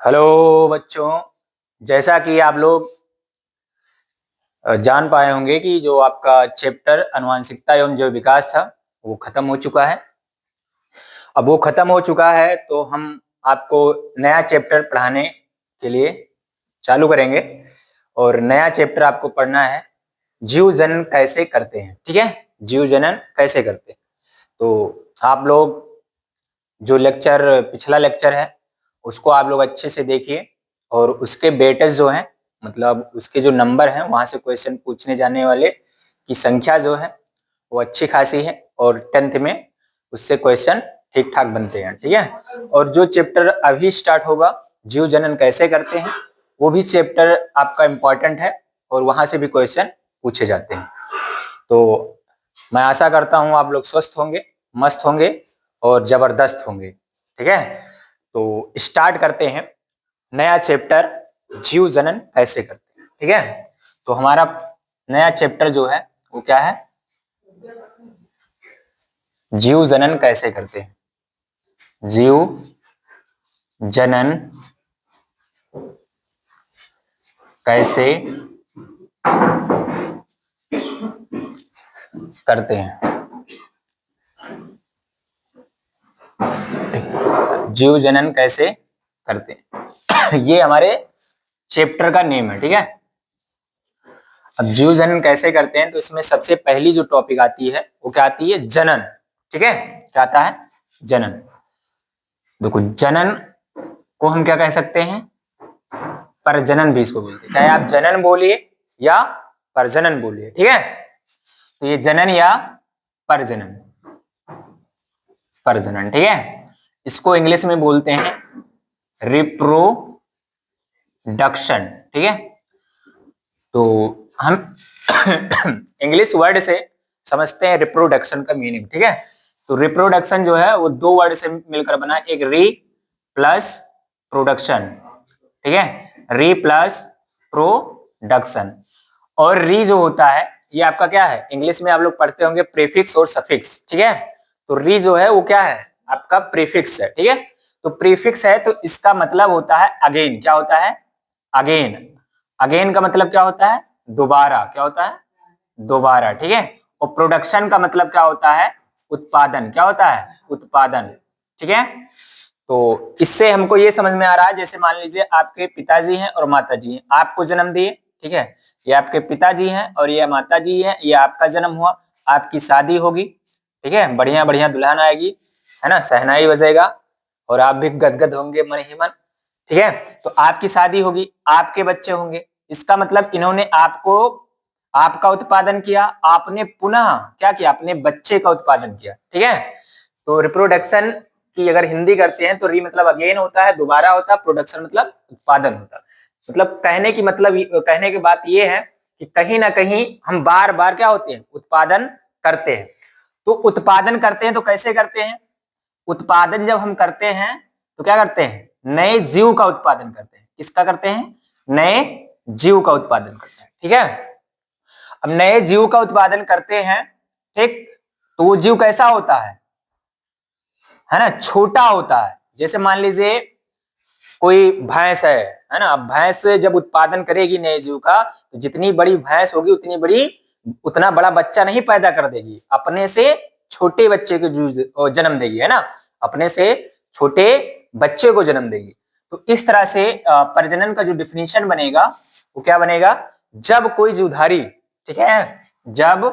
Hello बच्चों, जैसा कि आप लोग जान पाए होंगे कि जो आपका चैप्टर आनुवंशिकता एवं जैव विकास था वो खत्म हो चुका है। अब वो खत्म हो चुका है तो हम आपको नया चैप्टर पढ़ाने के लिए चालू करेंगे और नया चैप्टर आपको पढ़ना है जीव जनन कैसे करते हैं। ठीक है, जीव जनन कैसे करते हैं। तो आप लोग जो लेक्चर पिछला लेक्चर है उसको आप लोग अच्छे से देखिए और उसके बेटेज जो हैं मतलब उसके जो नंबर हैं वहां से क्वेश्चन पूछने जाने वाले की संख्या जो है वो अच्छी खासी है और 10th में उससे क्वेश्चन ठीक ठाक बनते हैं। ठीक है, और जो चैप्टर अभी स्टार्ट होगा जीव जनन कैसे करते हैं वो भी चैप्टर आपका इम्पोर्टेंट है और वहां से भी क्वेश्चन पूछे जाते हैं। तो मैं आशा करता हूँ आप लोग स्वस्थ होंगे, मस्त होंगे और जबरदस्त होंगे। ठीक है, तो स्टार्ट करते हैं नया चैप्टर जीव जनन कैसे करते हैं। ठीक है, तो हमारा नया चैप्टर जो है वो क्या है, जीव जनन कैसे करते हैं। जीव जनन कैसे करते हैं। जीव जनन कैसे करते हैं ये हमारे चैप्टर का नेम है। ठीक है, अब जीव जनन कैसे करते हैं तो इसमें सबसे पहली जो टॉपिक आती है वो क्या आती है, जनन। ठीक है, क्या आता है, जनन। देखो जनन को हम क्या कह सकते हैं, प्रजनन भी इसको बोलते हैं, चाहे आप जनन बोलिए या प्रजनन बोलिए। ठीक है, तो ये जनन या प्रजनन, प्रजनन। ठीक है, इसको इंग्लिश में बोलते हैं रिप्रोडक्शन। ठीक है, तो हम इंग्लिश वर्ड से समझते हैं रिप्रोडक्शन का मीनिंग। ठीक है, तो रिप्रोडक्शन जो है वो दो वर्ड से मिलकर बना, एक री प्लस प्रोडक्शन। ठीक है, री प्लस प्रोडक्शन। और री जो होता है ये आपका क्या है, इंग्लिश में आप लोग पढ़ते होंगे प्रीफिक्स और सफिक्स। ठीक है, तो री जो है वो क्या है, आपका प्रीफिक्स है। ठीक है, तो प्रीफिक्स है तो इसका मतलब होता है अगेन। क्या होता है, अगेन। अगेन का मतलब क्या होता है, दोबारा। क्या होता है, दोबारा। ठीक है, और प्रोडक्शन का मतलब क्या होता है, उत्पादन। क्या होता है, उत्पादन। ठीक है, तो इससे हमको ये समझ में आ रहा है, जैसे मान लीजिए आपके पिताजी हैं और माताजी हैं, आपको जन्म दिए। ठीक है, ये आपके पिताजी हैं और ये माताजी हैं, ये आपका जन्म हुआ, आपकी शादी होगी। ठीक है, बढ़िया बढ़िया दुल्हन आएगी, है ना, शहनाई बजेगा और आप भी गदगद होंगे मन ही मन। ठीक है, तो आपकी शादी होगी, आपके बच्चे होंगे, इसका मतलब इन्होंने आपको, आपका उत्पादन किया, आपने पुनः क्या किया, अपने बच्चे का उत्पादन किया। ठीक है, तो रिप्रोडक्शन की अगर हिंदी करते हैं तो री मतलब अगेन होता है, दोबारा होता है, प्रोडक्शन मतलब उत्पादन होता है। मतलब कहने की मतलब, कहने की बात ये है कि कहीं ना कहीं हम बार बार क्या होते हैं, उत्पादन करते हैं। तो उत्पादन करते हैं तो कैसे करते हैं, उत्पादन जब हम करते हैं तो क्या करते हैं, नए जीव का उत्पादन करते हैं। किसका करते हैं, नए जीव का उत्पादन करते हैं। ठीक है, अब नए जीव का उत्पादन करते हैं, ठीक, तो वो जीव कैसा होता है ना, छोटा होता है। जैसे मान लीजिए कोई भैंस है ना, अब भैंस जब उत्पादन करेगी नए जीव का तो जितनी बड़ी भैंस होगी उतनी बड़ी, उतना बड़ा बच्चा नहीं पैदा कर देगी, अपने से छोटे बच्चे को जन्म देगी, है ना, अपने से छोटे बच्चे को जन्म देगी। तो इस तरह से प्रजनन का जो डिफिनीशन बनेगा वो क्या बनेगा, जब कोई जीवधारी, ठीक है, जब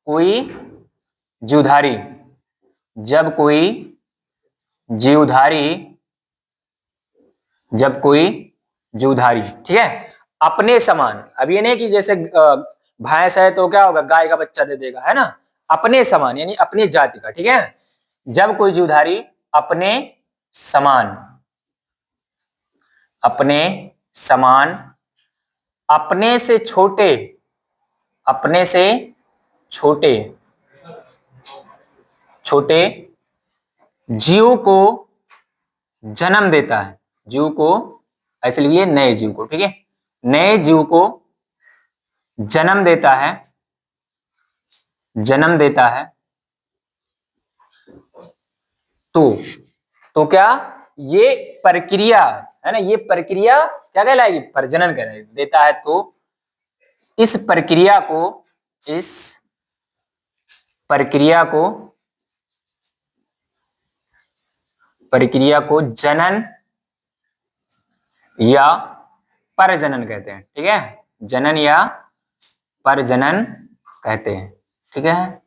कोई जीवधारी, जब कोई जीवधारी, जब कोई जीवधारी, ठीक है, अपने समान। अब ये नहीं कि जैसे भैंस है तो क्या होगा, गाय का बच्चा दे देगा, है ना, अपने समान यानी अपनी जाति का। ठीक है, जब कोई जीवधारी अपने समान, अपने समान, अपने से छोटे, अपने से छोटे, छोटे जीव को जन्म देता है, जीव को ऐसे लिखिए, नए जीव को। ठीक है, नए जीव को जन्म देता है, जन्म देता है, तो क्या, ये प्रक्रिया है ना, ये प्रक्रिया क्या कहलाएगी, प्रजनन कहलाएगी देता है। तो इस प्रक्रिया को, इस प्रक्रिया को, प्रक्रिया को जनन या प्रजनन कहते हैं। ठीक है, जनन या प्रजनन कहते हैं। ठीक है,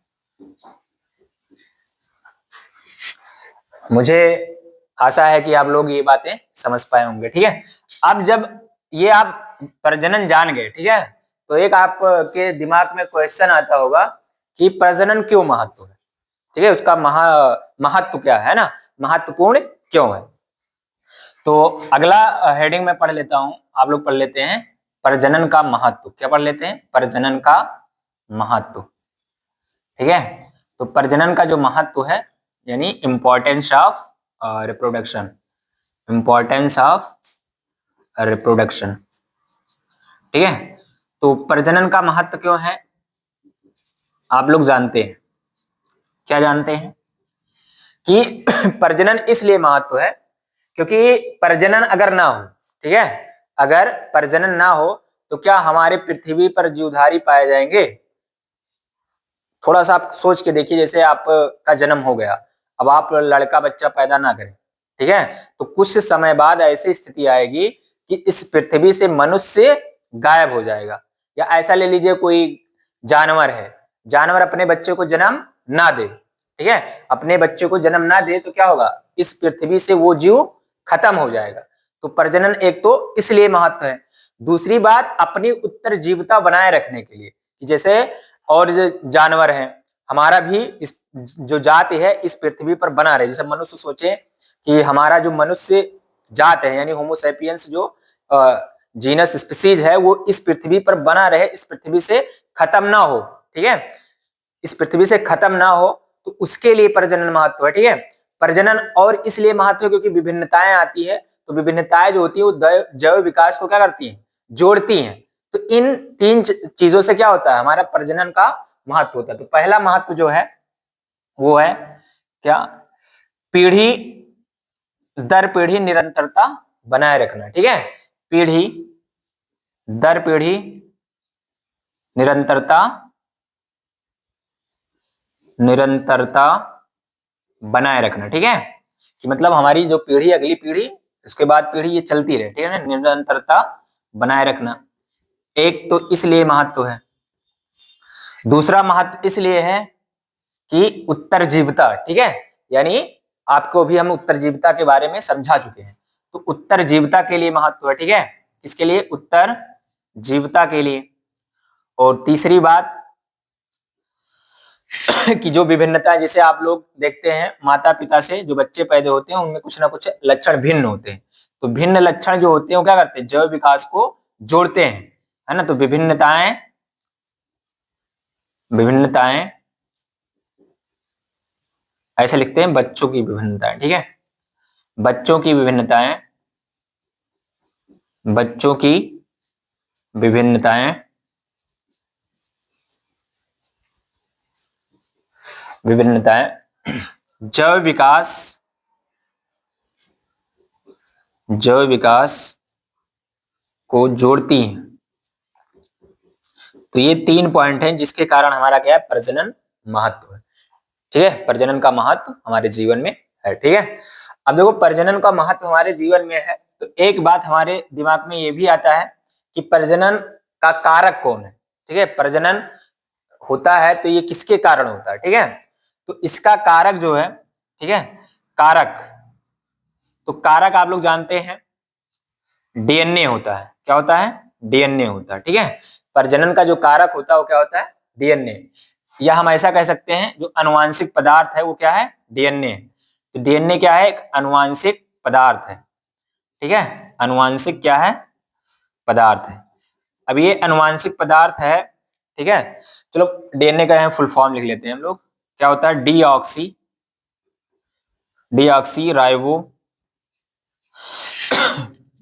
मुझे आशा है कि आप लोग ये बातें समझ पाए होंगे। ठीक है, अब जब ये आप प्रजनन जान गए, ठीक है, तो एक आपके दिमाग में क्वेश्चन आता होगा कि प्रजनन क्यों महत्व है। ठीक है, उसका महत्व क्या है ना, महत्वपूर्ण क्यों है। तो अगला हेडिंग में पढ़ लेता हूं, आप लोग पढ़ लेते हैं प्रजनन का महत्व। क्या पढ़ लेते हैं, प्रजनन का महत्व। ठीक है, तो प्रजनन का जो महत्व है यानी importance of reproduction, importance of reproduction. ठीक है, तो प्रजनन का महत्व क्यों है आप लोग जानते हैं, क्या जानते हैं कि प्रजनन इसलिए महत्व है क्योंकि प्रजनन अगर ना हो, ठीक है, अगर प्रजनन ना हो तो क्या हमारे पृथ्वी पर जीवधारी पाए जाएंगे। थोड़ा सा आप सोच के देखिए, जैसे आपका जन्म हो गया, अब आप लड़का बच्चा पैदा ना करें, ठीक है, तो कुछ समय बाद ऐसी स्थिति आएगी कि इस पृथ्वी से मनुष्य गायब हो जाएगा। या ऐसा ले लीजिए कोई जानवर है, जानवर अपने बच्चे को जन्म ना दे, ठीक है, अपने बच्चे को जन्म ना दे तो क्या होगा, इस पृथ्वी से वो जीव खत्म हो जाएगा। तो प्रजनन एक तो इसलिए महत्व है। दूसरी बात, अपनी उत्तरजीविता बनाए रखने के लिए, जैसे और जो जानवर हैं, हमारा भी इस जो जाति है इस पृथ्वी पर बना रहे। जैसे मनुष्य सोचे कि हमारा जो मनुष्य जात है यानी होमोसेपियंस जो जीनस स्पीसीज है वो इस पृथ्वी पर बना रहे, इस पृथ्वी से खत्म ना हो। ठीक है, इस पृथ्वी से खत्म ना हो तो उसके लिए प्रजनन महत्व है। ठीक है, प्रजनन और इसलिए महत्व है क्योंकि विभिन्नताएं आती है, तो विभिन्नताएं जो होती है वो जैव विकास को क्या करती हैं, जोड़ती हैं। तो इन तीन चीजों से क्या होता है, हमारा प्रजनन का महत्व होता है। तो पहला महत्व जो है वो है क्या, पीढ़ी दर पीढ़ी निरंतरता बनाए रखना। ठीक है, पीढ़ी दर पीढ़ी निरंतरता बनाए रखना। ठीक है, कि मतलब हमारी जो पीढ़ी, अगली पीढ़ी, उसके बाद पीढ़ी, ये चलती रहे। ठीक है ना, निरंतरता बनाए रखना एक तो इसलिए महत्व है। दूसरा महत्व इसलिए है कि उत्तरजीविता। ठीक है, यानी आपको भी हम उत्तरजीविता के बारे में समझा चुके हैं, तो उत्तरजीविता के लिए महत्व है। ठीक है, किसके लिए, उत्तरजीविता के लिए। और तीसरी बात कि जो विभिन्नता, जैसे आप लोग देखते हैं माता पिता से जो बच्चे पैदा होते हैं उनमें कुछ ना कुछ लक्षण भिन्न होते हैं, तो भिन्न लक्षण जो होते हैं वो क्या करते हैं, जैव विकास को जोड़ते हैं, है ना। तो विभिन्नताएं ऐसे लिखते हैं, बच्चों की विभिन्नताएं। ठीक है, बच्चों की विभिन्नताएं जैव विकास को जोड़ती हैं। तो ये 3 पॉइंट हैं जिसके कारण हमारा क्या है, प्रजनन महत्व है। ठीक है, प्रजनन का महत्व हमारे जीवन में है। ठीक है, अब देखो प्रजनन का महत्व हमारे जीवन में है तो एक बात हमारे दिमाग में ये भी आता है कि प्रजनन का कारक कौन है। ठीक है, प्रजनन होता है तो ये किसके कारण होता है। ठीक है, तो इसका कारक जो है, ठीक है, कारक, तो कारक आप लोग जानते हैं डीएनए होता है। क्या होता है, डीएनए होता है। ठीक है, प्रजनन का जो कारक होता है वो क्या होता है, डीएनए, या हम ऐसा कह सकते हैं जो अनुवांशिक पदार्थ है वो क्या है, डीएनए। तो डीएनए क्या है, एक अनुवांशिक पदार्थ है। ठीक है, अनुवांशिक क्या है, पदार्थ है। अब ये अनुवांशिक पदार्थ है, ठीक है, चलो डीएनए का फुल फॉर्म लिख लेते हैं हम लोग। क्या होता है, deoxy ribo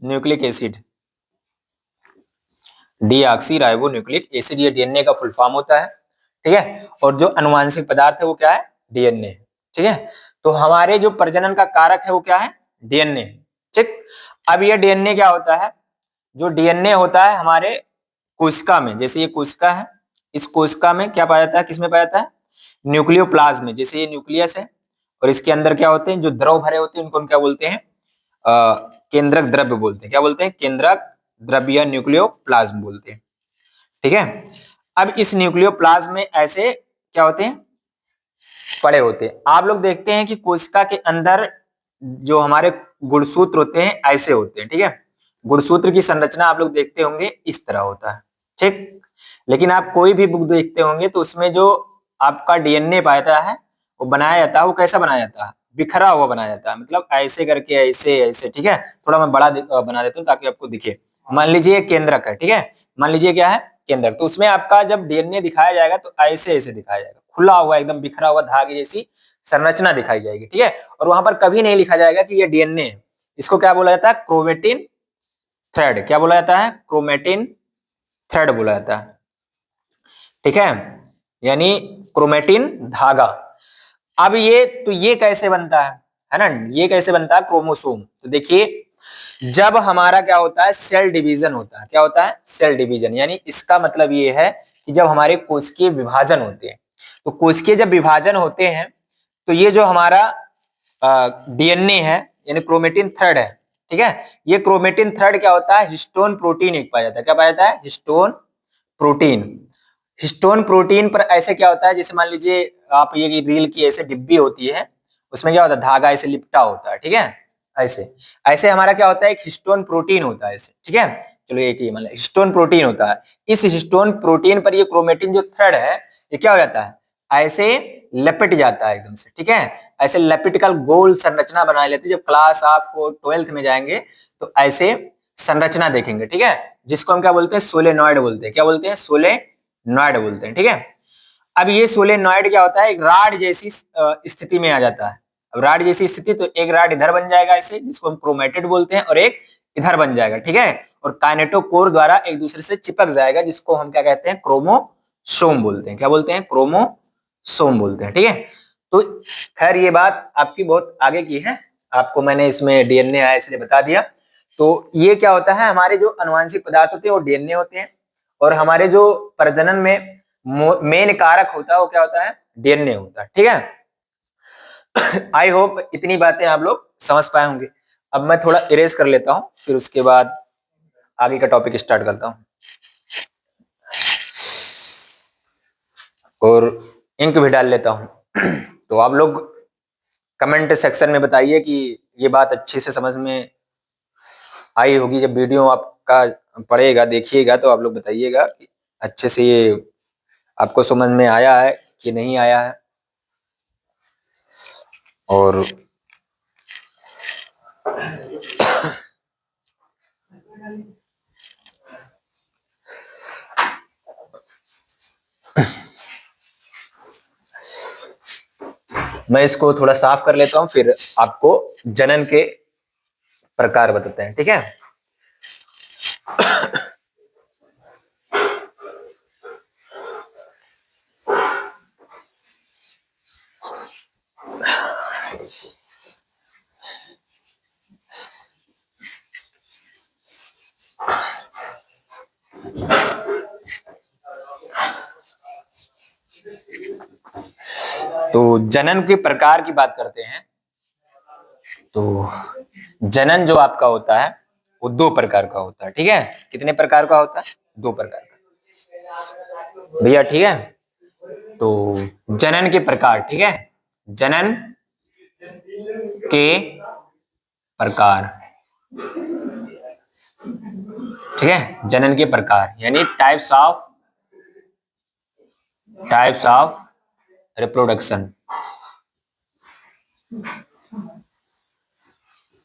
nucleic acid, deoxy ribo nucleic acid, ये डीएनए का फुल फॉर्म होता है। ठीक है, और जो अनुवांशिक पदार्थ है वो क्या है, डीएनए। ठीक है, तो हमारे जो प्रजनन का कारक है वो क्या है, डीएनए। ठीक, अब ये डीएनए क्या होता है, जो डीएनए होता है हमारे कोशिका में, जैसे ये कोशिका है, इस कोशिका में क्या पाया जाता है, किसमें पाया जाता है, न्यूक्लियोप्लाज्म में। जैसे ये न्यूक्लियस है और इसके अंदर क्या होते हैं, जो द्रव भरे होते हैं उनको हम क्या बोलते हैं, केंद्रक द्रव्य बोलते हैं। क्या बोलते हैं, केंद्रक द्रव्य या न्यूक्लियोप्लाज्म बोलते हैं। ठीक है, अब इस न्यूक्लियोप्लाज्म में ऐसे क्या होते हैं, पड़े होते हैं। आप लोग देखते हैं कि कोशिका के अंदर जो हमारे गुणसूत्र होते हैं ऐसे होते हैं। ठीक है, गुणसूत्र की संरचना आप लोग देखते होंगे इस तरह होता है। ठीक, लेकिन आप कोई भी बुक देखते होंगे तो उसमें जो आपका डीएनए पाया जाता है, वो बनाया जाता है, वो कैसा बनाया जाता है, बिखरा हुआ बनाया जाता है, मतलब ऐसे करके, ऐसे ऐसे। ठीक है, थोड़ा मैं बड़ा बना देता हूँ ताकि आपको दिखे। मान लीजिए केंद्रक है, ठीक है, मान लीजिए क्या है, केंद्रक। तो उसमें आपका जब डीएनए दिखाया जाएगा तो ऐसे ऐसे दिखाया जाएगा, खुला हुआ एकदम बिखरा हुआ धागे जैसी संरचना दिखाई जाएगी। ठीक है, और वहां पर कभी नहीं लिखा जाएगा कि ये डीएनए है। इसको क्या बोला जाता है, क्रोमेटिन थ्रेड। क्या बोला जाता है, क्रोमेटिन थ्रेड बोला जाता है। ठीक है, यानी क्रोमेटिन धागा। अब ये तो ये कैसे बनता है ना, ये कैसे बनता है, क्रोमोसोम। तो देखिए, जब हमारा क्या होता है, सेल डिवीजन होता है। क्या होता है, सेल डिवीजन, यानी इसका मतलब ये है कि जब हमारे कोशिकीय विभाजन होते हैं, तो कोशिकीय जब विभाजन होते हैं तो ये जो हमारा डीएनए है यानी क्रोमेटिन थ्रेड है। ठीक है, ये क्रोमेटिन थ्रेड क्या होता है, हिस्टोन प्रोटीन एक पाया जाता है। क्या पाया जाता है, हिस्टोन प्रोटीन। हिस्टोन प्रोटीन पर ऐसे क्या होता है, जैसे मान लीजिए आप ये रील की ऐसे डिब्बी होती है, उसमें क्या होता है, धागा ऐसे लिपटा होता है। ठीक है, ऐसे ऐसे हमारा क्या होता है, एक हिस्टोन प्रोटीन होता है ऐसे। ठीक है, चलो एक ही मतलब हिस्टोन प्रोटीन होता है। इस हिस्टोन प्रोटीन पर ये क्रोमेटिन जो थ्रेड है, ये क्या हो जाता है, ऐसे लपेट जाता है एकदम से। ठीक है, ऐसे लेपिटिकल गोल संरचना बना लेते हैं। जब क्लास आप 12th में जाएंगे तो ऐसे संरचना देखेंगे। ठीक है, जिसको हम क्या बोलते हैं, सोलेनॉइड बोलते हैं। क्या बोलते हैं, सोलेनॉइड बोलते हैं। ठीक है, अब ये सोलेनॉइड क्या होता है, एक राड जैसी स्थिति में आ जाता है। अब राड जैसी स्थिति, तो एक राड इधर बन जाएगा ऐसे, जिसको हम क्रोमेटिड बोलते हैं, और एक इधर बन जाएगा। ठीक है, और काइनेटोकोर द्वारा एक दूसरे से चिपक जाएगा, जिसको हम क्या कहते हैं, क्रोमोसोम बोलते हैं। क्या बोलते हैं, क्रोमोसोम बोलते हैं। ठीक है, तो खैर ये बात आपकी बहुत आगे की है, आपको मैंने इसमें डीएनए आया इसलिए बता दिया। तो ये क्या होता है, हमारे जो अनुवांशिक पदार्थ होते हैं वो डीएनए होते हैं, और हमारे जो प्रजनन में मेन कारक होता है वो क्या होता है, डीएनए होता है। ठीक है, आई होप इतनी बातें आप लोग समझ पाए होंगे। अब मैं थोड़ा इरेज कर लेता हूं, फिर उसके बाद आगे का टॉपिक स्टार्ट करता हूं, और इंक भी डाल लेता हूं। तो आप लोग कमेंट सेक्शन में बताइए कि ये बात अच्छे से समझ में आई होगी। जब वीडियो आपका पड़ेगा, देखिएगा, तो आप लोग बताइएगा कि अच्छे से ये आपको समझ में आया है कि नहीं आया है। और मैं इसको थोड़ा साफ कर लेता हूं, फिर आपको जनन के प्रकार बताते हैं। ठीक है, तो जनन के प्रकार की बात करते हैं। तो जनन जो आपका होता है वो दो प्रकार का होता है। ठीक है, कितने प्रकार का होता है, दो प्रकार का भैया। ठीक है, तो जनन के प्रकार, ठीक है, जनन के प्रकार। ठीक है, जनन के प्रकार यानी टाइप्स ऑफ रिप्रोडक्शन।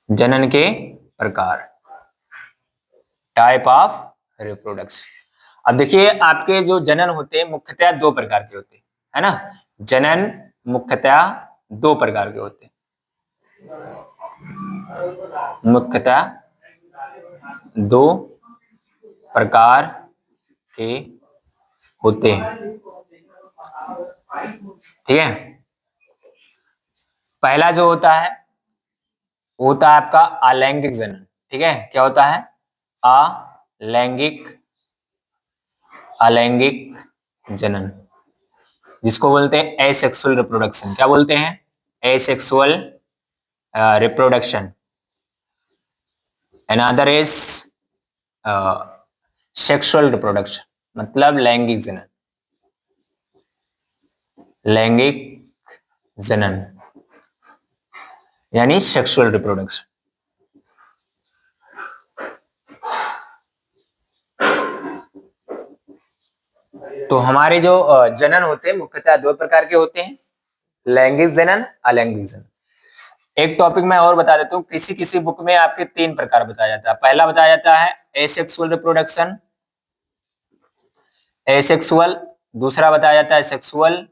जनन के प्रकार, टाइप ऑफ रिप्रोडक्शन। अब देखिए, आपके जो जनन होते हैं मुख्यतः दो प्रकार के होते हैं, है ना। जनन मुख्यतः दो प्रकार के होते हैं, मुख्यतः दो प्रकार के होते हैं। ठीक है, पहला जो होता है वो होता है आपका अलैंगिक जनन। ठीक है, क्या होता है? अलैंगिक अलैंगिक जनन, जिसको बोलते हैं एसेक्सुअल रिप्रोडक्शन। क्या बोलते हैं? Asexual reproduction. Another is sexual reproduction, मतलब लैंगिक जनन। लैंगिक जनन यानी सेक्सुअल रिप्रोडक्शन। तो हमारे जो जनन होते हैं मुख्यतः दो प्रकार के होते हैं, लैंगिक जनन, अलैंगिक जनन। एक टॉपिक मैं और बता देता हूँ, किसी किसी बुक में आपके तीन प्रकार बताया जाता है। पहला बताया जाता है एसेक्सुअल रिप्रोडक्शन, एसेक्सुअल, दूसरा बताया जाता है सेक्सुअल,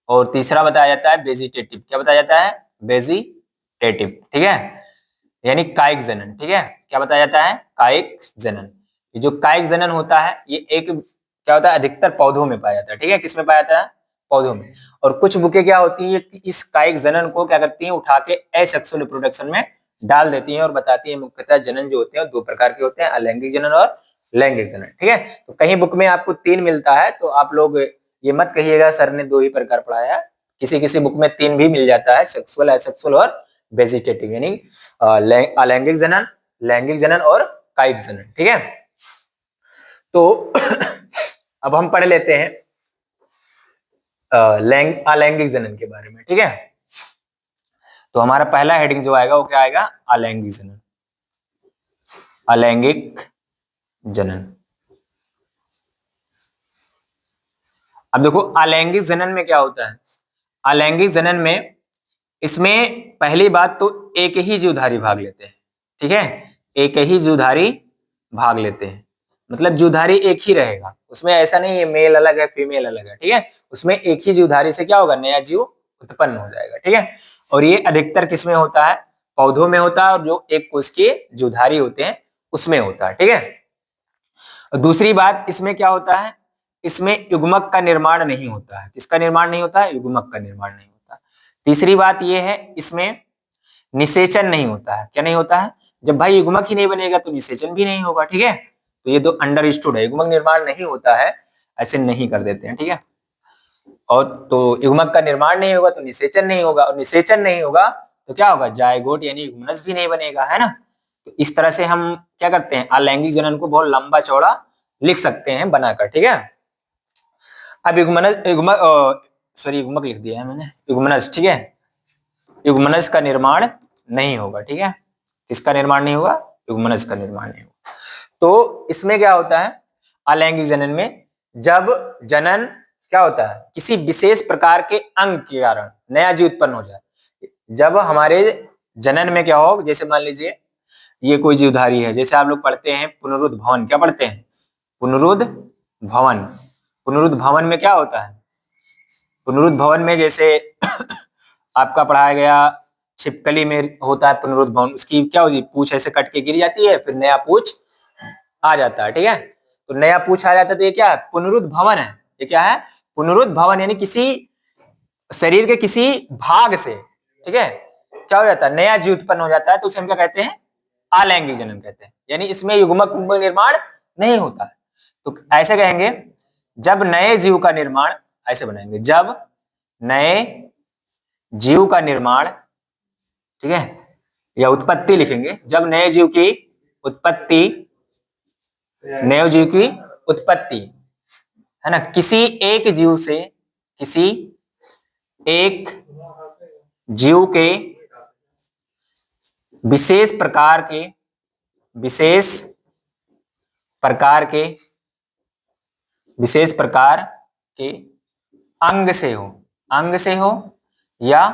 और तीसरा बताया जाता है वेजिटेटिव। क्या बताया जाता है? वेजिटेटिव। ठीक है, यानी कायिक जनन। ठीक है, क्या बताया जाता है? कायिक जनन। ये जो कायिक जनन होता है ये एक क्या होता है, अधिकतर पौधों में पाया जाता है। ठीक है, किसमें पाया जाता है? पौधों में। और कुछ बुकें क्या होती है, इस कायिक जनन को क्या करती हैं, उठा के एसेक्सुअल रिप्रोडक्शन में डाल देती हैं और बताती हैं मुख्यतः जनन जो होते हैं दो प्रकार के होते हैं, अलैंगिक जनन और लैंगिक जनन। ठीक है, तो कहीं बुक में आपको तीन मिलता है तो आप लोग ये मत कहिएगा सर ने दो ही प्रकार पढ़ाया, किसी किसी बुक में तीन भी मिल जाता है, सेक्सुअल, एसेक्सुअल और वेजिटेटिव, यानी अलैंगिक जनन, लैंगिक जनन और कायिक जनन। ठीक है, तो अब हम पढ़ लेते हैं अलैंगिक जनन के बारे में। ठीक है, तो हमारा पहला हेडिंग जो आएगा वो क्या आएगा? अलैंगिक जनन। अलैंगिक जनन। अब देखो अलैंगिक जनन में क्या होता है। अलैंगिक जनन में इसमें पहली बात तो एक ही जीवधारी भाग लेते हैं। ठीक है, एक ही जीवधारी भाग लेते हैं, मतलब जीवधारी एक ही रहेगा, उसमें ऐसा नहीं है मेल अलग है फीमेल अलग है। ठीक है, उसमें एक ही जीवधारी से क्या होगा, नया जीव उत्पन्न हो जाएगा। ठीक है, और ये अधिकतर किसमें होता है? पौधों में होता है, और जो एक कोष के जीवधारी होते हैं उसमें होता है। ठीक है, और दूसरी बात इसमें क्या होता है, इसमें युग्मक का निर्माण नहीं होता है। किसका निर्माण नहीं होता है? युग्मक का निर्माण नहीं होता। तीसरी बात यह है, इसमें निषेचन नहीं होता है। क्या नहीं होता है? जब भाई युग्मक ही नहीं बनेगा तो निषेचन भी नहीं होगा। ठीक है, तो ये तो अंडरस्टूड है, युग्मक निर्माण नहीं होता है, ऐसे नहीं कर देते हैं। ठीक है, और तो युग्मक का निर्माण नहीं होगा तो निषेचन नहीं होगा, और निषेचन नहीं होगा तो क्या होगा? जायगोट यानी युग्मनज भी नहीं बनेगा, है ना। तो इस तरह से हम क्या करते हैं, अलैंगिक जनन को बहुत लंबा चौड़ा लिख सकते हैं बनाकर। ठीक है, अब युग्मनज युग्मक लिख दिया है मैंने, युग्मनज। ठीक है, युग्मनज का निर्माण नहीं होगा। ठीक है, किसका निर्माण नहीं होगा? युग्मनज का निर्माण नहीं होगा। तो इसमें क्या होता है, अलैंगिक जनन में जब जनन क्या होता है, किसी विशेष प्रकार के अंग के कारण नया जीव उत्पन्न हो जाए। जब हमारे जनन में क्या हो, जैसे मान लीजिए ये कोई जीवधारी है, जैसे आप लोग पढ़ते हैं पुनरुद्भवन। क्या पढ़ते हैं? पुनरुद्भवन। पुनरुद्भवन में क्या होता है? पुनरुद्भवन में जैसे आपका पढ़ाया गया छिपकली में होता है पुनरुद्भवन, उसकी क्या होती है, पूंछ ऐसे कट के गिर जाती है, फिर नया पूंछ आ जाता है। ठीक है, तो नया पूंछ आ जाता है तो ये क्या है? पुनरुद्भवन है। ये क्या है? पुनरुद्भवन, यानी किसी शरीर के किसी भाग से, ठीक है, क्या हो जाता है? नया जीव उत्पन्न हो जाता है, तो उसे हम क्या कहते हैं? अलैंगिक जनन कहते हैं। यानी इसमें युग्मक निर्माण नहीं होता है। तो ऐसे कहेंगे, जब नए जीव का निर्माण, ऐसे बनाएंगे, जब नए जीव का निर्माण, ठीक है, या उत्पत्ति लिखेंगे, जब नए जीव की उत्पत्ति, नए जीव की उत्पत्ति, है ना, किसी एक जीव से, किसी एक जीव के विशेष प्रकार के, विशेष प्रकार के, विशेष प्रकार के अंग से हो, अंग से हो, या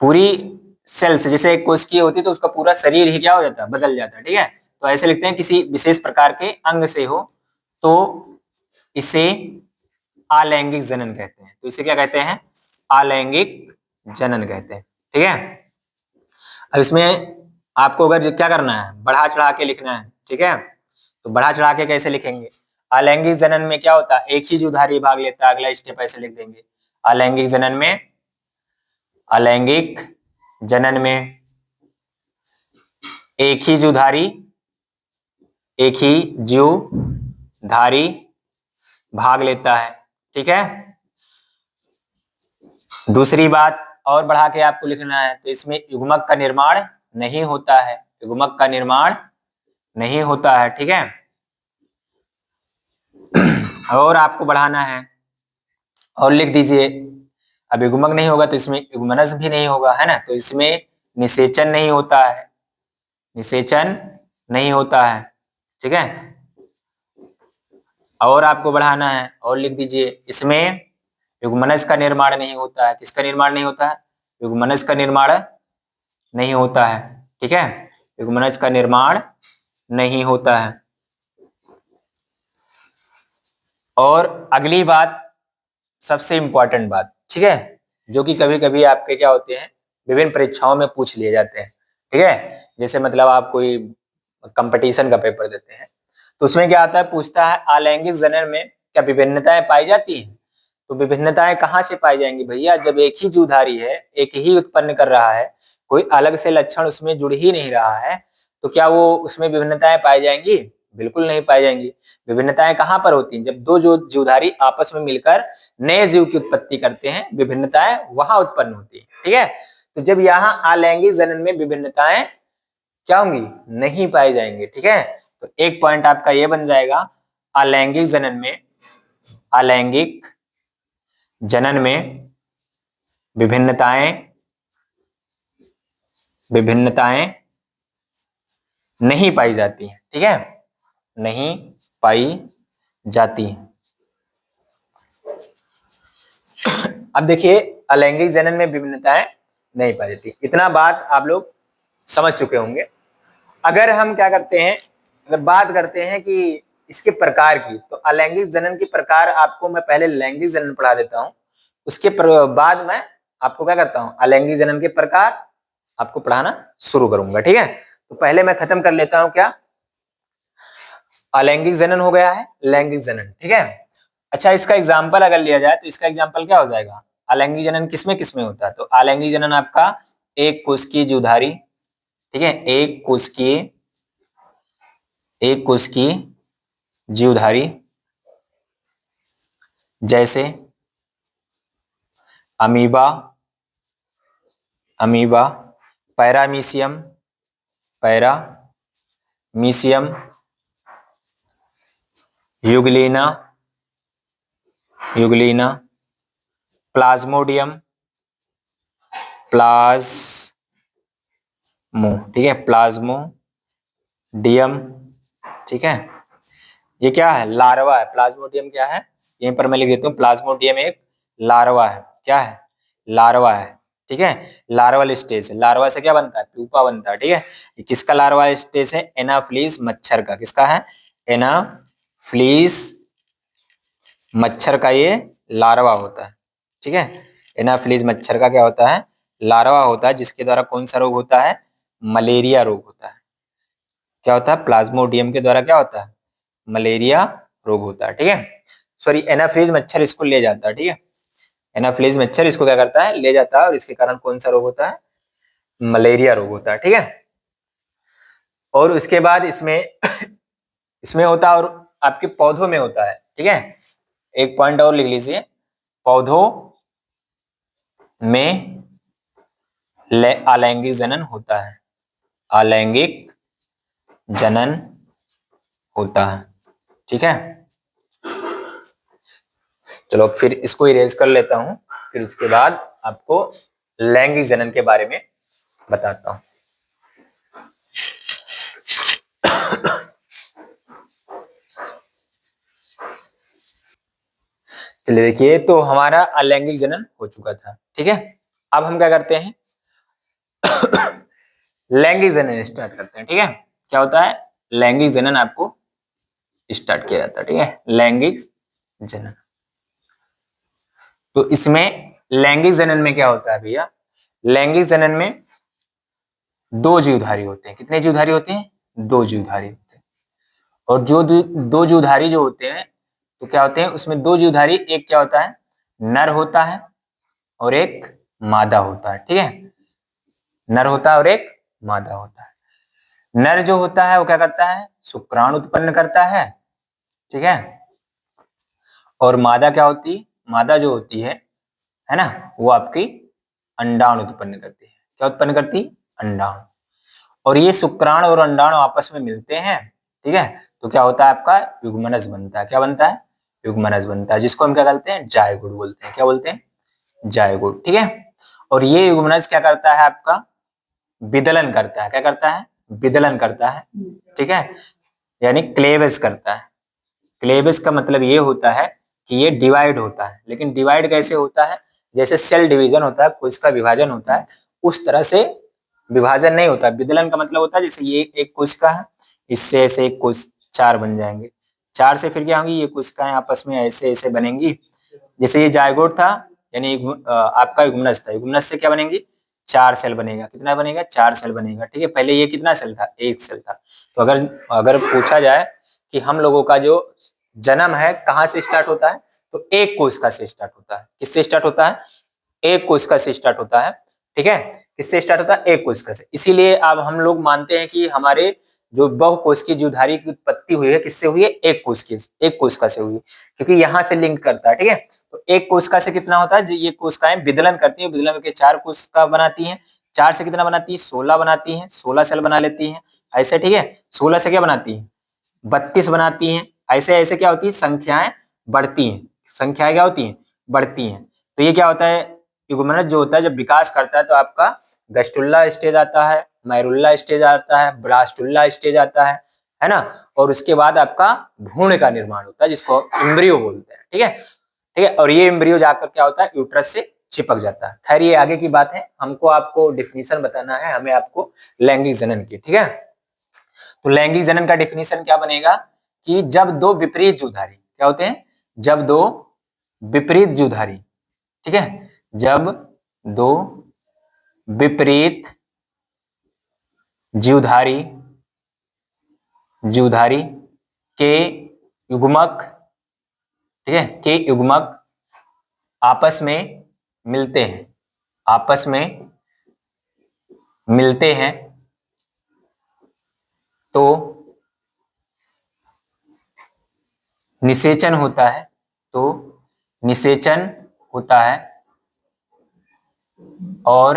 पूरी सेल्स, जैसे एक कोशिका होती है तो उसका पूरा शरीर ही क्या हो जाता है? बदल जाता है। ठीक है, तो ऐसे लिखते हैं, किसी विशेष प्रकार के अंग से हो तो इसे अलैंगिक जनन कहते हैं। तो इसे क्या कहते हैं? अलैंगिक जनन कहते हैं। ठीक है, अब इसमें आपको अगर क्या करना है, बढ़ा चढ़ा के लिखना है। ठीक है, तो बढ़ा चढ़ा के कैसे लिखेंगे? अलैंगिक जनन में क्या होता है, एक ही जीवधारी भाग लेता है। अगला स्टेप ऐसे लिख देंगे, अलैंगिक जनन में, अलैंगिक जनन में एक ही जीवधारी भाग लेता है। ठीक है, दूसरी बात और बढ़ा के आपको लिखना है, तो इसमें युग्मक का निर्माण नहीं होता है, युग्मक का निर्माण नहीं होता है। ठीक है, और आपको बढ़ाना है और लिख दीजिए, अब युग्मक नहीं होगा तो इसमें युग्मनज भी नहीं होगा, है ना, तो इसमें निषेचन नहीं होता है, निषेचन नहीं होता है। ठीक है, और आपको बढ़ाना है और लिख दीजिए, इसमें युग्मनज का निर्माण नहीं होता है। किसका निर्माण नहीं होता है? युग्मनज का निर्माण नहीं होता है। ठीक है, युग्मनज का निर्माण नहीं होता है। और अगली बात, सबसे इंपॉर्टेंट बात, ठीक है, जो कि कभी कभी आपके क्या होते हैं, विभिन्न परीक्षाओं में पूछ लिए जाते हैं। ठीक है, जैसे मतलब आप कोई कंपटीशन का पेपर देते हैं तो उसमें क्या आता है, पूछता है अलैंगिक जनन में क्या विभिन्नताएं पाई जाती हैं? तो विभिन्नताएं कहाँ से पाई जाएंगी भैया, जब एक ही जीवधारी है, एक ही उत्पन्न कर रहा है, कोई अलग से लक्षण उसमें जुड़ ही नहीं रहा है, तो क्या वो उसमें विभिन्नताएं पाई जाएंगी? बिल्कुल नहीं पाई जाएंगी। विभिन्नताएं कहाँ पर होती हैं? जब दो जो जीवधारी आपस में मिलकर नए जीव की उत्पत्ति करते हैं, विभिन्नताएं वहां उत्पन्न होती है। ठीक है, तो जब यहाँ अलैंगिक जनन में विभिन्नताएं क्या होंगी? नहीं पाई जाएंगी। ठीक है, तो एक पॉइंट आपका ये बन जाएगा, अलैंगिक जनन में, अलैंगिक जनन में विभिन्नताएं विभिन्नताएं नहीं पाई जाती हैं। ठीक है, नहीं पाई जाती हैं। अब देखिए, अलैंगिक जनन में विभिन्नताएं नहीं पाई जाती, इतना बात आप लोग समझ चुके होंगे। अगर हम क्या करते हैं, अगर बात करते हैं कि इसके प्रकार की, तो अलैंगिक जनन के प्रकार आपको मैं पहले लैंगिक जनन पढ़ा देता हूं, उसके बाद मैं आपको क्या करता हूं, अलैंगिक जनन के प्रकार आपको पढ़ाना शुरू करूंगा। ठीक है, तो पहले मैं खत्म कर लेता हूं क्या, अलैंगिक जनन हो गया है, लैंगिक जनन। ठीक है, अच्छा, इसका एग्जाम्पल अगर लिया जाए तो इसका एग्जाम्पल क्या हो जाएगा, अलैंगिक जनन किसमें किसमें होता है, तो अलैंगिक जनन आपका एक कोशिकीय जीवधारी, ठीक है, एक कोशिकीय जीवधारी, जैसे अमीबा, पैरामीशियम, यूग्लिना, प्लाज्मोडियम, ठीक है, प्लाज्मोडियम। ठीक है, ये क्या है, लार्वा है। प्लाज्मोडियम क्या है, यहीं पर मैं लिख देता हूँ, प्लाज्मोडियम एक लार्वा है। क्या है, लार्वा है। ठीक है, लार्वल स्टेज, लार्वा से क्या बनता है, प्यूपा बनता है। ठीक है, ये किसका लार्वा स्टेज है, एनाफ्लीज मच्छर का। किसका है, एनाफ्लीज मच्छर का ये लार्वा होता है। ठीक है, एनाफ्लीज मच्छर का क्या होता है, लार्वा होता है, जिसके द्वारा कौन सा रोग होता है, मलेरिया रोग होता है। क्या होता है, प्लाज्मोडियम के द्वारा क्या होता है, मलेरिया रोग होता है। ठीक है, सॉरी, एनाफ्लीज मच्छर इसको ले जाता है। ठीक है, एनाफ्लीज मच्छर इसको क्या करता है, ले जाता है, और इसके कारण कौन सा रोग होता है, मलेरिया रोग होता है। ठीक है, और उसके बाद इसमें इसमें होता है, और आपके पौधों में होता है। ठीक है, एक पॉइंट और लिख लीजिए, पौधों में अलैंगिक जनन होता है, अलैंगिक जनन होता है। ठीक है, चलो फिर इसको इरेज कर लेता हूं, फिर उसके बाद आपको लैंगिक जनन के बारे में बताता हूं। चलिए देखिए, तो हमारा अलैंगिक जनन हो चुका था। ठीक है, अब हम क्या करते हैं, लैंगिक जनन स्टार्ट करते हैं। ठीक है, क्या होता है, लैंगिक जनन आपको स्टार्ट किया जाता है। ठीक है, लैंगिक जनन, तो इसमें लैंगिक जनन में क्या होता है भैया, लैंगिक जनन में दो जीवधारी होते हैं। कितने जीवधारी होते हैं, दो जीवधारी होते हैं। और जो दो जीवधारी जो होते हैं, तो क्या होते हैं उसमें दो जीवधारी, एक क्या होता है, नर होता है और एक मादा होता है। ठीक है, नर होता है और एक मादा होता है। नर जो होता है वो क्या करता है, शुक्राणु उत्पन्न करता है, ठीक है। और मादा क्या होती है, मादा जो होती है ना, वो आपकी अंडाणु उत्पन्न करती है। क्या उत्पन्न करती, अंडाणु। और ये शुक्राणु और अंडाणु आपस में मिलते हैं, ठीक है, तो क्या होता है आपका युग्मनज बनता है। क्या बनता है, युग्मनज बनता है, जिसको हम क्या बोलते हैं, जायगोट बोलते हैं। क्या बोलते हैं, जायगोट, ठीक है। और ये युग्मनज क्या करता है आपका, विदलन करता है। क्या करता है, विदलन करता है, ठीक है, यानी क्लेवेज करता है। क्लेवेज का मतलब ये होता है कि ये डिवाइड होता है, लेकिन डिवाइड कैसे होता है, जैसे सेल डिवीजन होता है, कोशिका का विभाजन होता है, उस तरह से विभाजन नहीं होता। विदलन का मतलब होता है जैसे ये एक कोशिका है, इससे ऐसे एक कोश चार बन जाएंगे, चार से फिर क्या होंगी, ये कोशिकाएं आपस में ऐसे ऐसे बनेंगी। जैसे ये जायगोट था, यानी आपका युग्मनज था, युग्मनज से क्या बनेंगी, चार सेल बनेगा। कितना बनेगा, चार सेल बनेगा, ठीक है। पहले ये कितना सेल था, एक सेल था। तो अगर अगर पूछा जाए कि हम लोगों का जो जन्म है कहाँ से स्टार्ट होता है, तो एक कोशिका से स्टार्ट होता है। किससे स्टार्ट होता है, एक कोशिका से स्टार्ट होता है, ठीक है। किससे स्टार्ट होता है, एक कोशिका से। इसीलिए अब हम लोग मानते हैं कि हमारे जो बहुकोशिकीय जीवधारी की उत्पत्ति हुई है, किससे हुई है, एक कोशिका से हुई है, क्योंकि यहाँ से लिंक करता है, ठीक है। तो एक कोशिका से कितना होता है, जो ये कोशिकाएं विदलन करती है, विदलन करके चार कोशिका बनाती हैं। चार से कितना बनाती है, 16 बनाती हैं, 16 सेल बना लेती हैं ऐसे, ठीक है। 16 से क्या बनाती है, 32 बनाती हैं। ऐसे ऐसे क्या होती है, संख्याएं बढ़ती हैं, संख्याएं क्या होती हैं, बढ़ती हैं। तो ये क्या होता है, युग्मनज जो होता है जब विकास करता है तो आपका गस्टुल्ला स्टेज आता है, मैरुल्ला स्टेज आता है, ब्लास्टुल्ला स्टेज आता है ना। और उसके बाद आपका भ्रूण का निर्माण होता है, जिसको एम्ब्रियो बोलते हैं, ठीक है, ठीक है। और ये एम्ब्रियो जाकर क्या होता है, यूट्रस से चिपक जाता है। खैर ये आगे की बात है, हमको आपको डिफिनीशन बताना है, हमें आपको लैंगिक जनन की, ठीक है। तो लैंगिक जनन का डिफिनीशन क्या बनेगा कि जब दो विपरीत जुधारी क्या होते हैं, जब दो विपरीत जुधारी, ठीक है, जब दो विपरीत जीवधारी जीवधारी के युग्मक, ठीक है, के युग्मक आपस में मिलते हैं, आपस में मिलते हैं, तो निषेचन होता है, तो निषेचन होता है। और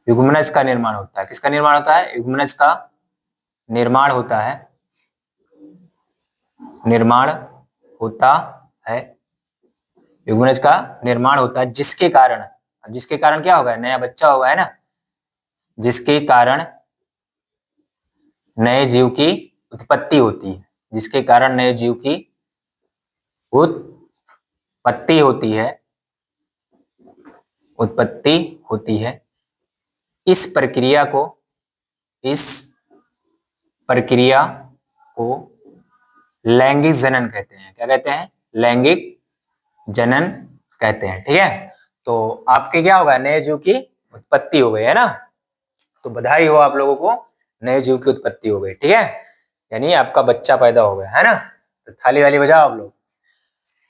युग्मनज का निर्माण होता है। किसका निर्माण होता है, युग्मनज का निर्माण होता है, निर्माण होता है, युग्मनज का निर्माण होता है, जिसके कारण क्या होगा, नया बच्चा होगा, है ना, जिसके कारण नए जीव की उत्पत्ति होती है, जिसके कारण नए जीव की उत्पत्ति होती है, उत्पत्ति होती है। इस प्रक्रिया को लैंगिक जनन कहते हैं। क्या कहते हैं, लैंगिक जनन कहते हैं, ठीक है। तो आपके क्या होगा, नए जीव की उत्पत्ति हो गई, है ना। तो बधाई हो आप लोगों को, नए जीव की उत्पत्ति हो गई, ठीक है, यानी आपका बच्चा पैदा हो गया, है ना। तो थाली वाली बजाओ आप लोग।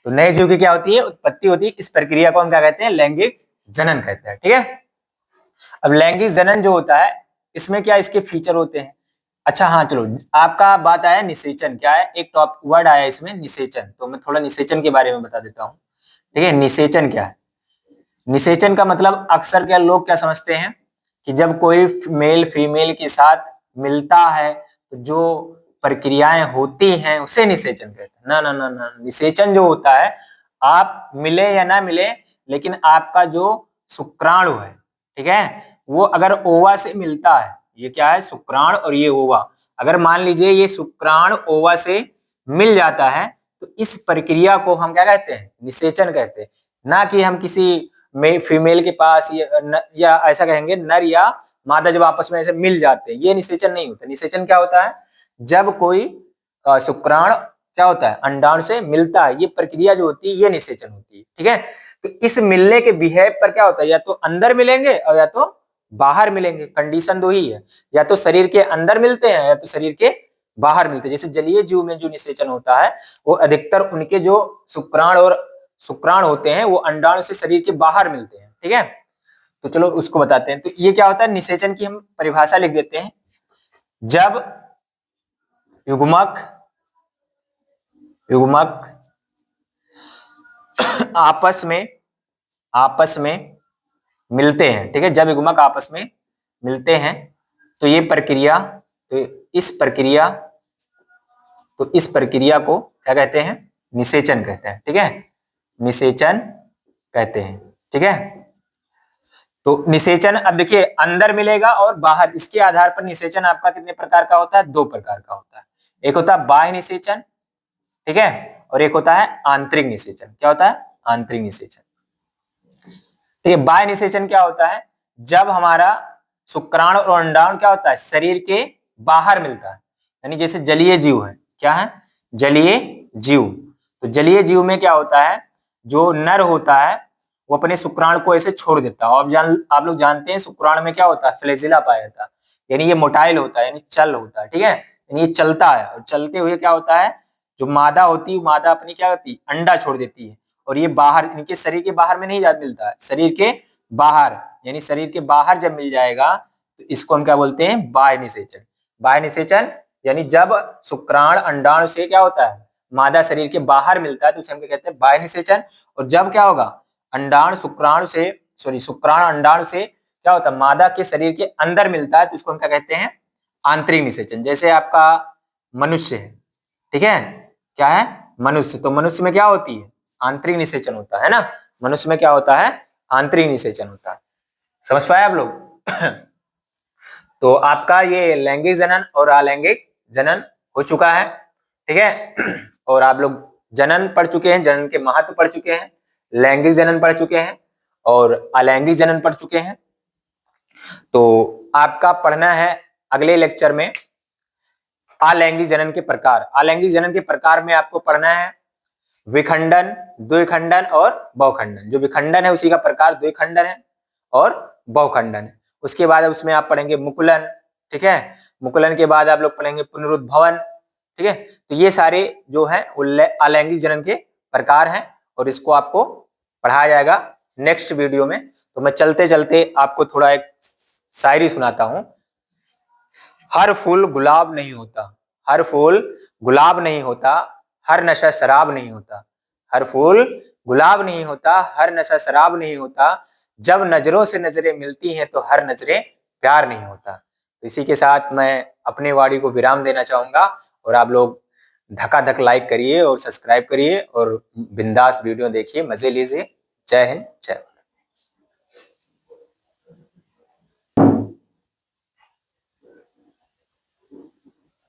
तो नए जीव की क्या होती है, उत्पत्ति होती है। इस प्रक्रिया को हम क्या कहते हैं, लैंगिक जनन कहते हैं, ठीक है। अब लैंगिक जनन जो होता है, इसमें क्या इसके फीचर होते हैं। अच्छा हाँ चलो, आपका बात आया निषेचन, क्या है, एक टॉप वर्ड आया इसमें निषेचन, तो मैं थोड़ा निषेचन के बारे में बता देता हूँ, ठीक है। निषेचन क्या है, निषेचन का मतलब अक्सर क्या लोग क्या समझते हैं कि जब कोई मेल फीमेल के साथ मिलता है तो जो प्रक्रियाएं होती हैं उसे निषेचन कहते हैं। ना ना ना ना, निषेचन जो होता है, आप मिले या ना मिले, लेकिन आपका जो शुक्राणु है, ठीक है, वो अगर ओवा से मिलता है, ये क्या है, शुक्राणु और ये ओवा, अगर मान लीजिए ये शुक्राणु ओवा से मिल जाता है, तो इस प्रक्रिया को हम क्या कहते हैं, निषेचन कहते हैं। ना कि हम किसी फीमेल के पास या ऐसा कहेंगे नर या मादा जब आपस में ऐसे मिल जाते हैं, ये निषेचन नहीं होता। निषेचन क्या होता है, जब कोई शुक्राणु क्या होता है, अंडाणु से मिलता है, ये प्रक्रिया जो होती है ये निषेचन होती है, ठीक है। तो इस मिलने के बिहेव पर क्या होता है, या तो अंदर मिलेंगे और या तो बाहर मिलेंगे, कंडीशन दो ही है, या तो शरीर के अंदर मिलते हैं या तो शरीर के बाहर मिलते हैं। जैसे जलीय जीव में जो निषेचन होता है, वो अधिकतर उनके जो शुक्राणु होते हैं वो अंडाणु से शरीर के बाहर मिलते हैं, ठीक है। तो चलो उसको बताते हैं। तो ये क्या होता है, निषेचन की हम परिभाषा लिख देते हैं। जब युग्मक आपस में मिलते हैं, ठीक है, जब युग्मक आपस में मिलते हैं तो ये प्रक्रिया, तो इस प्रक्रिया को क्या कहते हैं, निषेचन कहते हैं, ठीक है, निषेचन कहते हैं, ठीक है। तो निषेचन, अब देखिए अंदर मिलेगा और बाहर, इसके आधार पर निषेचन आपका कितने प्रकार का होता है, 2 प्रकार का होता है। एक होता है बाह्य निषेचन, ठीक है, और एक होता है आंतरिक निषेचन। क्या होता है, आंतरिक निषेचन, ठीक है। बाह्य निषेचन क्या होता है, जब हमारा शुक्राणु और अंडाणु क्या होता है, शरीर के बाहर मिलता है, यानी जैसे जलीय जीव है, क्या है, जलीय जीव। तो जलीय जीव में क्या होता है, जो नर होता है वो अपने शुक्राणु को ऐसे छोड़ देता है। आप लोग जानते हैं शुक्राणु में क्या होता है, फ्लैजिला पाया जाता है, यानी ये मोटाइल होता है, यानी चल होता है, ठीक है, यानी ये चलता है। और चलते हुए क्या होता है, जो मादा होती है, मादा अपनी क्या करती है, अंडा छोड़ देती है, और ये बाहर, इनके शरीर के बाहर में नहीं जा मिलता है, शरीर के बाहर, यानी शरीर के बाहर जब मिल जाएगा तो इसको हम क्या बोलते हैं, बाह्य निषेचन। बाह्य निषेचन यानी जब शुक्राणु अंडाणु से क्या होता है, मादा शरीर के बाहर मिलता है तो उसे हम क्या कहते हैं, बाह्य निषेचन। और जब क्या होगा, अंडाणु शुक्राणु से, शुक्राणु अंडाणु से क्या होता है, मादा के शरीर के अंदर मिलता है तो इसको हम क्या कहते हैं, आंतरिक निषेचन। जैसे आपका मनुष्य है, ठीक है, क्या है, मनुष्य, तो मनुष्य में क्या होती है, आंतरिक निषेचन होता है ना, मनुष्य में क्या होता है, आंतरिक निषेचन होता है। समझ पाए आप लोग? तो आपका ये लैंगिक जनन और अलैंगिक जनन हो चुका है, ठीक है। और आप लोग जनन पढ़ चुके हैं, जनन के महत्व पढ़ चुके हैं, लैंगिक जनन पढ़ चुके हैं और अलैंगिक जनन पढ़ चुके हैं। तो आपका पढ़ना है अगले लेक्चर में अलैंगिक जनन के प्रकार। अलैंगिक जनन के प्रकार में आपको पढ़ना है विखंडन, द्विखंडन और बहुखंडन। जो विखंडन है उसी का प्रकार द्विखंडन है और बहुखंडन है। उसके बाद उसमें आप पढ़ेंगे मुकुलन, ठीक है, मुकुलन के बाद आप लोग पढ़ेंगे पुनरुद्भवन, ठीक है। तो ये सारे जो है अलैंगिक जनन के प्रकार हैं और इसको आपको पढ़ाया जाएगा नेक्स्ट वीडियो में। तो मैं चलते चलते आपको थोड़ा एक शायरी सुनाता हूं। हर फूल गुलाब नहीं होता, हर फूल गुलाब नहीं होता, हर नशा शराब नहीं होता। हर फूल गुलाब नहीं होता, हर नशा शराब नहीं होता। जब नजरों से नजरें मिलती हैं तो हर नजरें प्यार नहीं होता। तो इसी के साथ मैं अपने वाणी को विराम देना चाहूंगा और आप लोग धकाधक लाइक करिए और सब्सक्राइब करिए और बिंदास वीडियो देखिए, मजे लीजिए। जय हिंद, जय।